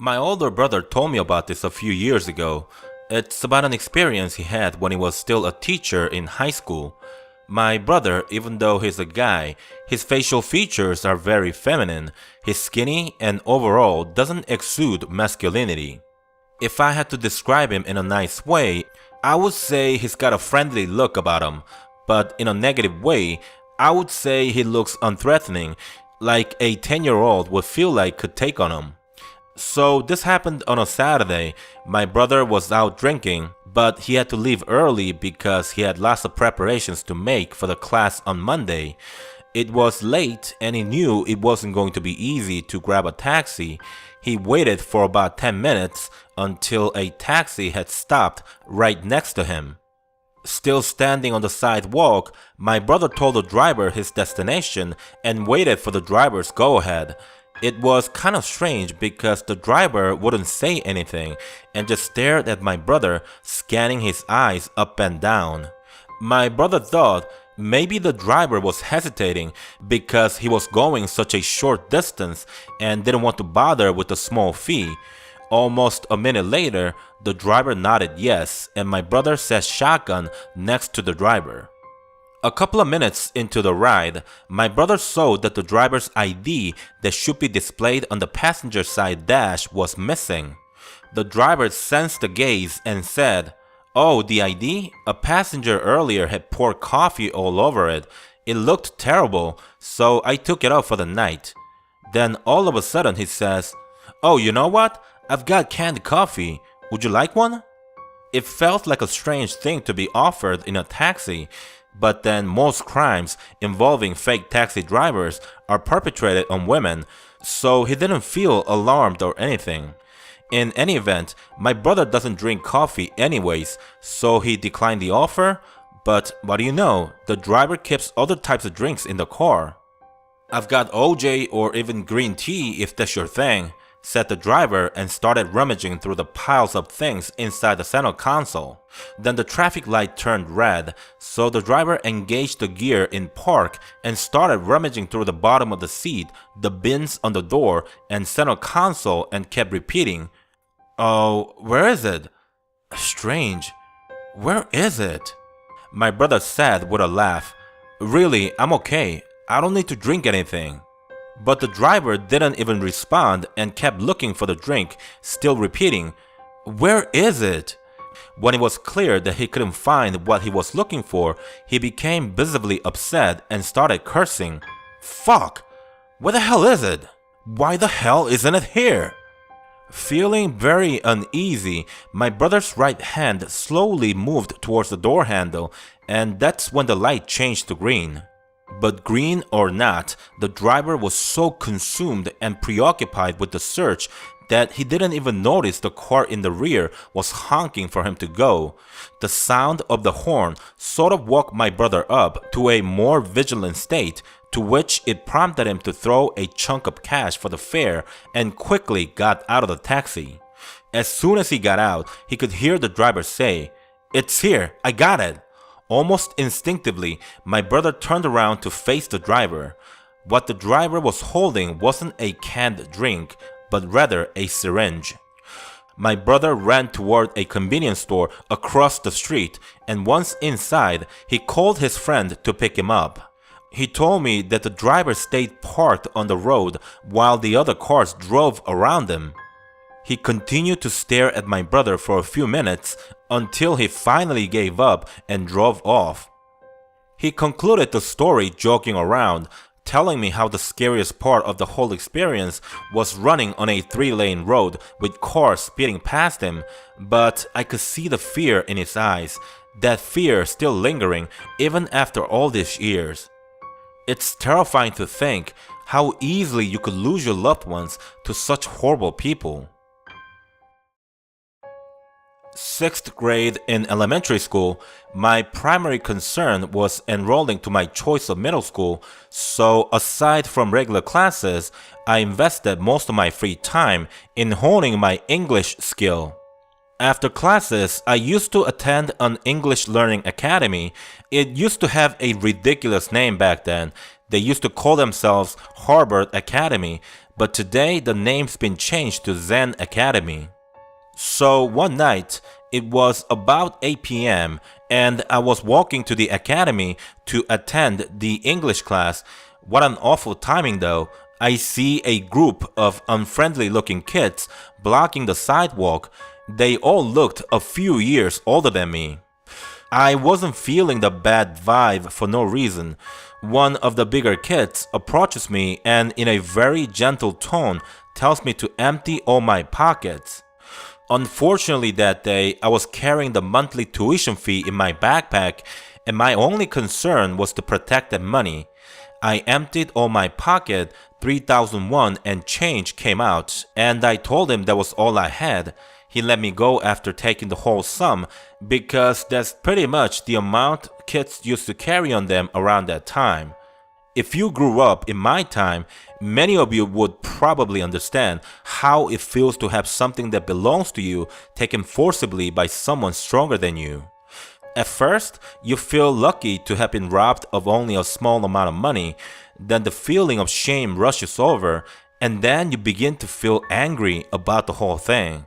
My older brother told me about this a few years ago. It's about an experience he had when he was still a teacher in high school. My brother, even though he's a guy, his facial features are very feminine. He's skinny and overall doesn't exude masculinity. If I had to describe him in a nice way, I would say he's got a friendly look about him, but in a negative way, I would say he looks unthreatening, like a 10-year-old would feel like could take on him. So this happened on a Saturday. My brother was out drinking, but he had to leave early because he had lots of preparations to make for the class on Monday. It was late and he knew it wasn't going to be easy to grab a taxi. He waited for about 10 minutes until a taxi had stopped right next to him. Still standing on the sidewalk, my brother told the driver his destination and waited for the driver's go-ahead. It was kind of strange because the driver wouldn't say anything and just stared at my brother, scanning his eyes up and down. My brother thought maybe the driver was hesitating because he was going such a short distance and didn't want to bother with a small fee. Almost a minute later, the driver nodded yes, and my brother sat shotgun next to the driver. A couple of minutes into the ride, my brother saw that the driver's ID that should be displayed on the passenger side dash was missing. The driver sensed the gaze and said, "Oh, the ID? A passenger earlier had poured coffee all over it. It looked terrible, so I took it out for the night." Then all of a sudden he says, "Oh, you know what? I've got canned coffee. Would you like one?" It felt like a strange thing to be offered in a taxi. But then most crimes involving fake taxi drivers are perpetrated on women, so he didn't feel alarmed or anything. In any event, my brother doesn't drink coffee anyways, so he declined the offer, but what do you know, the driver keeps other types of drinks in the car. "I've got OJ or even green tea if that's your thing," said the driver and started rummaging through the piles of things inside the center console. Then the traffic light turned red, so the driver engaged the gear in park and started rummaging through the bottom of the seat, the bins on the door, and center console and kept repeating, "Oh, where is it? Strange. Where is it?" My brother said with a laugh, "Really, I'm okay. I don't need to drink anything." But the driver didn't even respond and kept looking for the drink, still repeating, "Where is it?" When it was clear that he couldn't find what he was looking for, he became visibly upset and started cursing. "Fuck! Where the hell is it? Why the hell isn't it here?" Feeling very uneasy, my brother's right hand slowly moved towards the door handle, and that's when the light changed to green. But green or not, the driver was so consumed and preoccupied with the search that he didn't even notice the car in the rear was honking for him to go. The sound of the horn sort of woke my brother up to a more vigilant state, to which it prompted him to throw a chunk of cash for the fare and quickly got out of the taxi. As soon as he got out, he could hear the driver say, "It's here, I got it." Almost instinctively, my brother turned around to face the driver. What the driver was holding wasn't a canned drink, but rather a syringe. My brother ran toward a convenience store across the street, and once inside, he called his friend to pick him up. He told me that the driver stayed parked on the road while the other cars drove around him. He continued to stare at my brother for a few minutes until he finally gave up and drove off. He concluded the story joking around, telling me how the scariest part of the whole experience was running on a 3-lane road with cars speeding past him, but I could see the fear in his eyes, that fear still lingering even after all these years. It's terrifying to think how easily you could lose your loved ones to such horrible people. 6th grade in elementary school, my primary concern was enrolling to my choice of middle school, so aside from regular classes, I invested most of my free time in honing my English skill. After classes, I used to attend an English learning academy. It used to have a ridiculous name back then. They used to call themselves Harvard Academy, but today the name's been changed to Zen Academy. So one night, it was about 8 p.m., and I was walking to the academy to attend the English class. What an awful timing though. I see a group of unfriendly looking kids blocking the sidewalk. They all looked a few years older than me. I wasn't feeling the bad vibe for no reason. One of the bigger kids approaches me and in a very gentle tone tells me to empty all my pockets. Unfortunately that day, I was carrying the monthly tuition fee in my backpack and my only concern was to protect that money. I emptied all my pocket, 3,000 won and change came out, and I told him that was all I had. He let me go after taking the whole sum because that's pretty much the amount kids used to carry on them around that time. If you grew up in my time, many of you would probably understand how it feels to have something that belongs to you taken forcibly by someone stronger than you. At first, you feel lucky to have been robbed of only a small amount of money, then the feeling of shame rushes over, and then you begin to feel angry about the whole thing.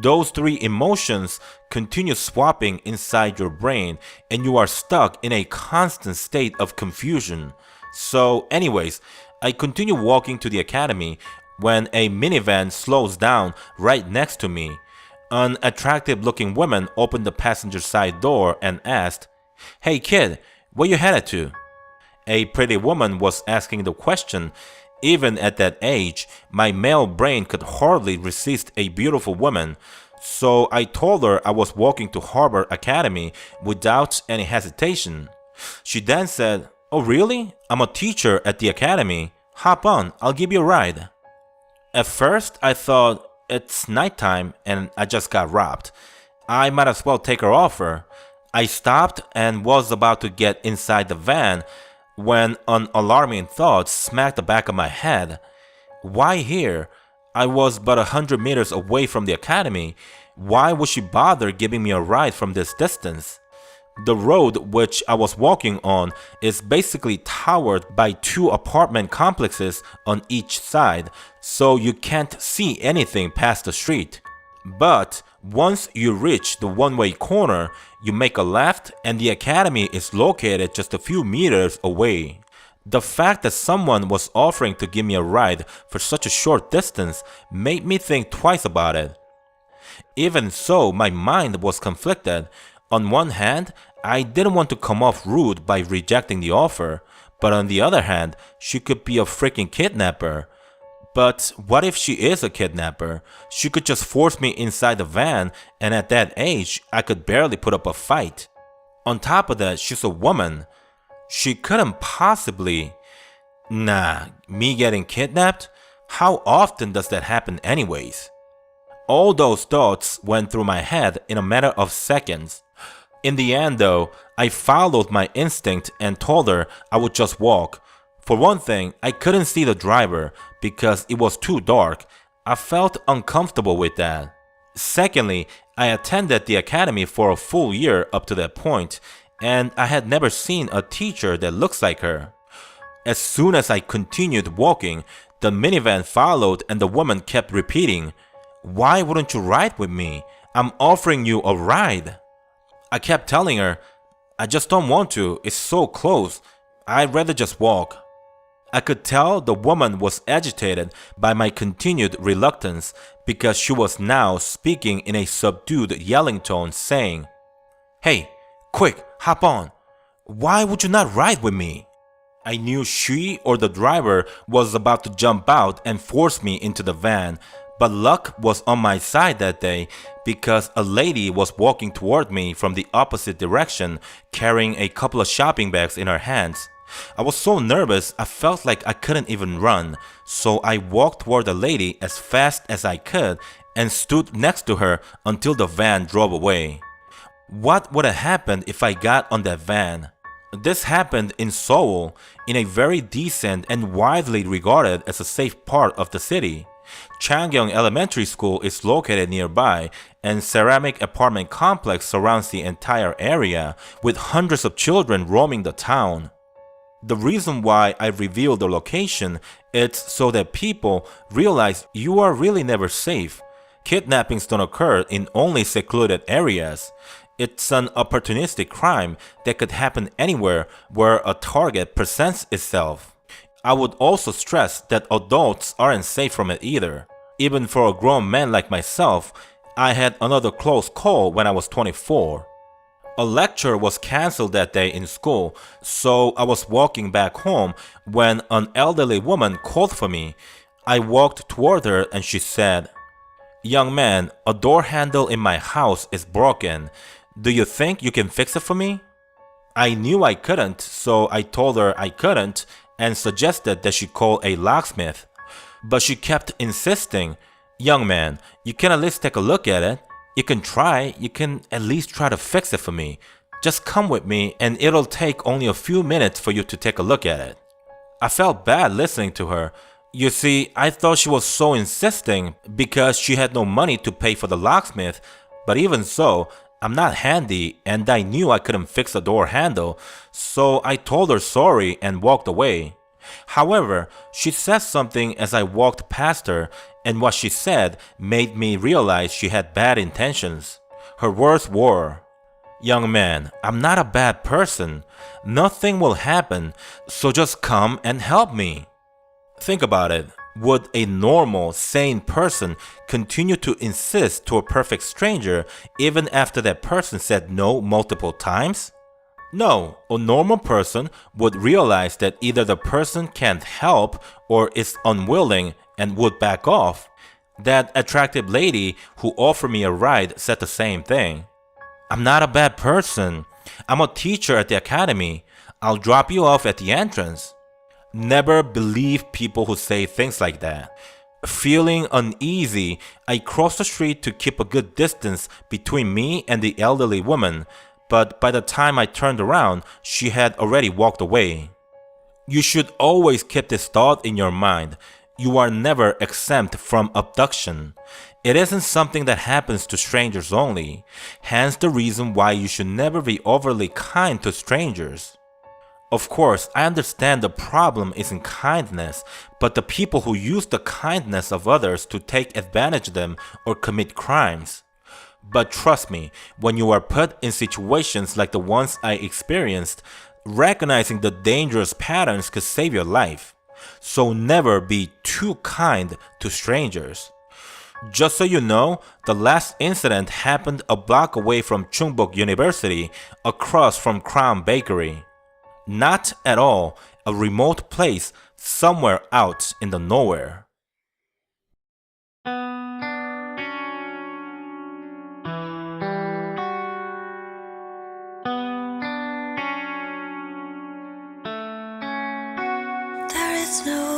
Those three emotions continue swapping inside your brain, and you are stuck in a constant state of confusion. So anyways, I continue walking to the academy when a minivan slows down right next to me. An attractive looking woman opened the passenger side door and asked, "Hey kid, where you headed to?" A pretty woman was asking the question. Even at that age, my male brain could hardly resist a beautiful woman, so I told her I was walking to Harbor Academy without any hesitation. She then said, "Oh really? I'm a teacher at the academy. Hop on, I'll give you a ride." At first, I thought it's nighttime and I just got robbed. I might as well take her offer. I stopped and was about to get inside the van when an alarming thought smacked the back of my head. Why here? I was but 100 meters away from the academy. Why would she bother giving me a ride from this distance? The road which I was walking on is basically towered by two apartment complexes on each side, so you can't see anything past the street. But once you reach the one-way corner, you make a left and the academy is located just a few meters away. The fact that someone was offering to give me a ride for such a short distance made me think twice about it. Even so, my mind was conflicted. On one hand, I didn't want to come off rude by rejecting the offer, but on the other hand, she could be a freaking kidnapper. But what if she is a kidnapper? She could just force me inside the van, and at that age, I could barely put up a fight. On top of that, she's a woman. She couldn't possibly... Nah, me getting kidnapped? How often does that happen anyways? All those thoughts went through my head in a matter of seconds. In the end though, I followed my instinct and told her I would just walk. For one thing, I couldn't see the driver because it was too dark. I felt uncomfortable with that. Secondly, I attended the academy for a full year up to that point, and I had never seen a teacher that looks like her. As soon as I continued walking, the minivan followed and the woman kept repeating, "Why wouldn't you ride with me? I'm offering you a ride." I kept telling her, "I just don't want to, it's so close. I'd rather just walk." I could tell the woman was agitated by my continued reluctance because she was now speaking in a subdued yelling tone saying, "Hey, quick, hop on. Why would you not ride with me?" I knew she or the driver was about to jump out and force me into the van, but luck was on my side that day because a lady was walking toward me from the opposite direction carrying a couple of shopping bags in her hands. I was so nervous I felt like I couldn't even run, so I walked toward the lady as fast as I could and stood next to her until the van drove away. What would have happened if I got on that van? This happened in Seoul, in a very decent and widely regarded as a safe part of the city. Changgyeong Elementary School is located nearby, and ceramic apartment complex surrounds the entire area, with hundreds of children roaming the town. The reason why I reveal the location is so that people realize you are really never safe. Kidnappings don't occur in only secluded areas. It's an opportunistic crime that could happen anywhere where a target presents itself. I would also stress that adults aren't safe from it either. Even for a grown man like myself, I had another close call when I was 24. A lecture was canceled that day in school, so I was walking back home when an elderly woman called for me. I walked toward her and she said, "Young man, a door handle in my house is broken. Do you think you can fix it for me?" I knew I couldn't, so I told her I couldn't and suggested that she call a locksmith. But she kept insisting, "Young man, you can at least take a look at it. You can try, you can at least try to fix it for me. Just come with me and it'll take only a few minutes for you to take a look at it." I felt bad listening to her. You see, I thought she was so insisting because she had no money to pay for the locksmith, but even so, I'm not handy and I knew I couldn't fix a door handle, so I told her sorry and walked away. However, she said something as I walked past her, and what she said made me realize she had bad intentions. Her words were, "Young man, I'm not a bad person. Nothing will happen, so just come and help me." Think about it. Would a normal, sane person continue to insist to a perfect stranger even after that person said no multiple times? No, a normal person would realize that either the person can't help or is unwilling and would back off. That attractive lady who offered me a ride said the same thing. "I'm not a bad person. I'm a teacher at the academy. I'll drop you off at the entrance." Never believe people who say things like that. Feeling uneasy, I crossed the street to keep a good distance between me and the elderly woman, but by the time I turned around, she had already walked away. You should always keep this thought in your mind. You are never exempt from abduction. It isn't something that happens to strangers only, hence the reason why you should never be overly kind to strangers. Of course, I understand the problem isn't kindness, but the people who use the kindness of others to take advantage of them or commit crimes. But trust me, when you are put in situations like the ones I experienced, recognizing the dangerous patterns could save your life. So never be too kind to strangers. Just so you know, the last incident happened a block away from Chungbok University, across from Crown Bakery. Not at all a remote place somewhere out in the nowhere. There is no